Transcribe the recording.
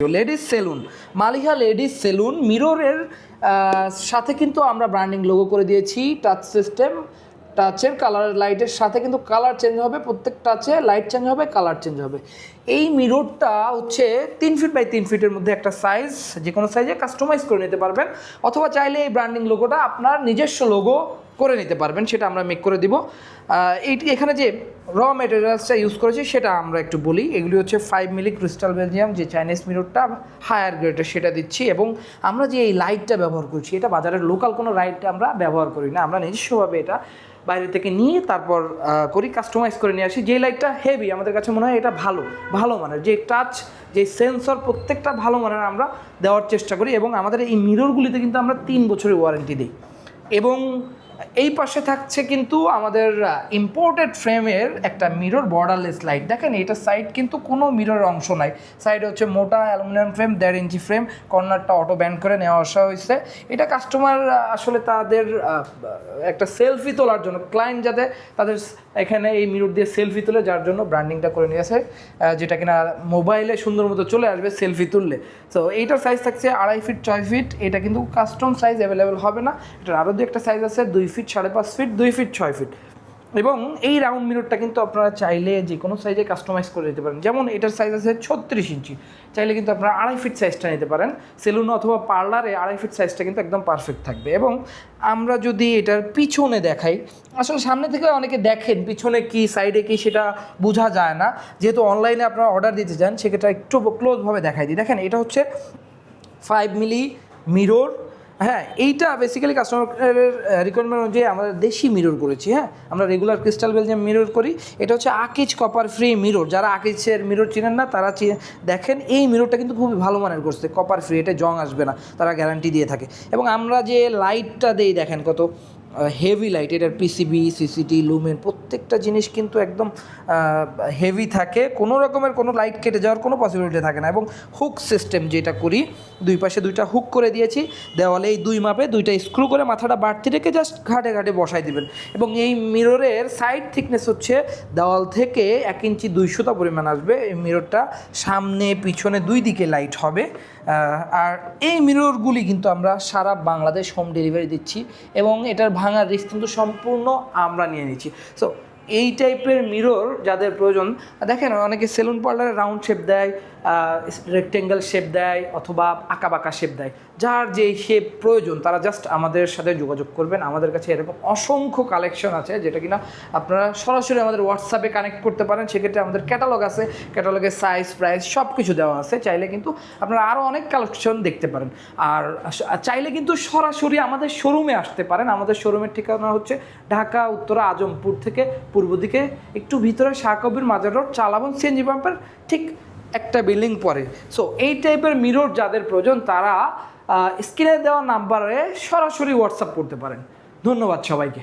Ladies salon, Maliha ladies salon মিররের সাথে কিন্তু আমরা ব্র্যান্ডিং লোগো করে দিয়েছি। টাচ সিস্টেম, টাচের কালার লাইটের সাথে কিন্তু কালার চেঞ্জ হবে, প্রত্যেক টাচে লাইট চেঞ্জ হবে, কালার চেঞ্জ হবে। এই মিররটা হচ্ছে 3 ফিট বাই 3 ফিটের মধ্যে একটা সাইজ, যে কোনো সাইজে কাস্টমাইজ করে নিতে পারবেন, অথবা চাইলে এই ব্র্যান্ডিং লোগোটা আপনার নিজস্ব লোগো করে নিতে পারবেন, সেটা আমরা মেক করে দিব। এখানে যে র মেটেরিয়ালসটা ইউজ করেছি সেটা আমরা একটু বলি। এগুলি হচ্ছে 5 মিলি ক্রিস্টাল বেলজিয়াম, যে চাইনিজ মিররটা হায়ার গ্রেডের সেটা দিচ্ছি। এবং আমরা যে এই লাইটটা ব্যবহার করছি, এটা বাজারের লোকাল কোনো লাইট আমরা ব্যবহার করি না, আমরা নিজস্বভাবে এটা বাইরে থেকে নিয়ে তারপর করি, কাস্টমাইজ করে নিয়ে আসি। যে লাইটটা হেভি, আমাদের কাছে মনে হয় এটা ভালো মানের, যে টাচ, যে সেন্সর, প্রত্যেকটা ভালো মানের আমরা দেওয়ার চেষ্টা করি। এবং আমাদের এই মিররগুলিতে কিন্তু আমরা 3 বছরের ওয়ারেন্টি দিই। এবং এই পাশে থাকছে কিন্তু আমাদের ইম্পোর্টেড ফ্রেমের একটা মিরর বর্ডারলেস লাইট। দেখেন এটা সাইড কিন্তু কোনো মিররের অংশ নাই, সাইডে হচ্ছে মোটা অ্যালুমিনিয়াম ফ্রেম, 1.5 ইঞ্চি ফ্রেম, কর্নারটা অটো ব্যান্ড করে নেওয়া আসা হয়েছে। এটা কাস্টমার আসলে তাদের একটা সেলফি তোলার জন্য, ক্লায়েন্ট যাতে তাদের এখানে এই মিরর দিয়ে সেলফি তুলে, যার জন্য ব্র্যান্ডিংটা করে নিয়েছে, যেটা কিনা মোবাইলে সুন্দর মতো চলে আসবে সেলফি তুললে। তো এইটার সাইজ থাকছে 2.5 ফিট 6 ফিট। এটা কিন্তু কাস্টম সাইজ অ্যাভেলেবেল হবে না, এটার আরও দু একটা সাইজ আছে, 2 ফিট 5.5 ফিট, 2 ফিট 6 ফিট। এবং এই রাউন্ড মিররটা কিন্তু আপনারা চাইলে যে কোনো সাইজে কাস্টমাইজ করে দিতে পারেন। যেমন এটার সাইজ আছে 36 ইঞ্চি, চাইলে কিন্তু আপনারা 2.5 ফিট সাইজটা নিতে পারেন। সেলুন অথবা পার্লারে 2.5 ফিট সাইজটা কিন্তু একদম পারফেক্ট থাকবে। এবং আমরা যদি এটার পিছনে দেখাই, আসলে সামনে থেকে অনেকে দেখেন, পিছনে কি সাইডে কি সেটা বোঝা যায় না, যেহেতু অনলাইনে আপনারা অর্ডার দিতে চান, সেক্ষেত্রে একটু ক্লোজভাবে দেখাই দিই। দেখেন এটা হচ্ছে 5 মিলি মিরর। হ্যাঁ, এইটা বেসিক্যালি কাস্টমারের রিকোয়ারমেন্ট অনুযায়ী আমরা দেশি মিরর করেছি। হ্যাঁ, আমরা রেগুলার ক্রিস্টাল বেলজিয়াম মিরর করি। এটা হচ্ছে আকিজ কপার ফ্রি মিরর। যারা আকিজের মিরর চিনেন না তারা দেখেন, এই মিররটা কিন্তু খুবই ভালো মানের করছে, কপার ফ্রি, এটা জং আসবে না, তারা গ্যারান্টি দিয়ে থাকে। এবং আমরা যে লাইটটা দেই দেখেন কত হেভি লাইট, এটার পিসিবি, সিসিটি, লুমেন, প্রত্যেকটা জিনিস কিন্তু একদম হেভি থাকে, কোনো রকমের কোনো লাইট কেটে যাওয়ার কোনো পসিবিলিটি থাকে না। এবং হুক সিস্টেম যেটা করি, দুই পাশে 2টা হুক করে দিয়েছি, দেওয়ালে এই 2 মাপে 2টা স্ক্রু করে মাথাটা বাড়তি রেখে জাস্ট ঘাটে ঘাটে বসাই দিবেন। এবং এই মিররের সাইড থিকনেস হচ্ছে দেওয়াল থেকে 1 ইঞ্চি 200 পরিমাণ আসবে। এই মিররটা সামনে পিছনে 2 দিকে লাইট হবে। আর এই মিররগুলি কিন্তু আমরা সারা বাংলাদেশ হোম ডেলিভারি দিচ্ছি, এবং এটার ভাঙার রিস্ক কিন্তু সম্পূর্ণ আমরা নিয়ে নিচ্ছি। সো এই টাইপের মিরর যাদের প্রয়োজন, দেখেন অনেকে সেলুন পার্লারে রাউন্ড শেপ দেয়, রেক্টেঙ্গেল শেপ দেয়, অথবা আঁকাবাঁকা শেপ দেয়, যার যেই শেপ প্রয়োজন তারা জাস্ট আমাদের সাথে যোগাযোগ করবেন। আমাদের কাছে এরকম অসংখ্য কালেকশন আছে, যেটা কিনা আপনারা সরাসরি আমাদের হোয়াটসঅ্যাপে কানেক্ট করতে পারেন। সেক্ষেত্রে আমাদের ক্যাটালগ আছে, ক্যাটালগের সাইজ, প্রাইস সব কিছু দেওয়া আছে। চাইলে কিন্তু আপনারা আরও অনেক কালেকশন দেখতে পারেন। আর চাইলে কিন্তু সরাসরি আমাদের শোরুমে আসতে পারেন। আমাদের শোরুমের ঠিকানা হচ্ছে ঢাকা উত্তরা আজমপুর থেকে পূর্ব দিকে একটু ভিতরে শাহ কবির মাজার রোড, চালাবন সিএনজি পাম্পের ঠিক একটা বিল্ডিং পরে। সো এই টাইপের মিরর যাদের প্রয়োজন তারা স্ক্রিনে দেওয়া নাম্বারে সরাসরি হোয়াটসঅ্যাপ করতে পারেন। ধন্যবাদ সবাইকে।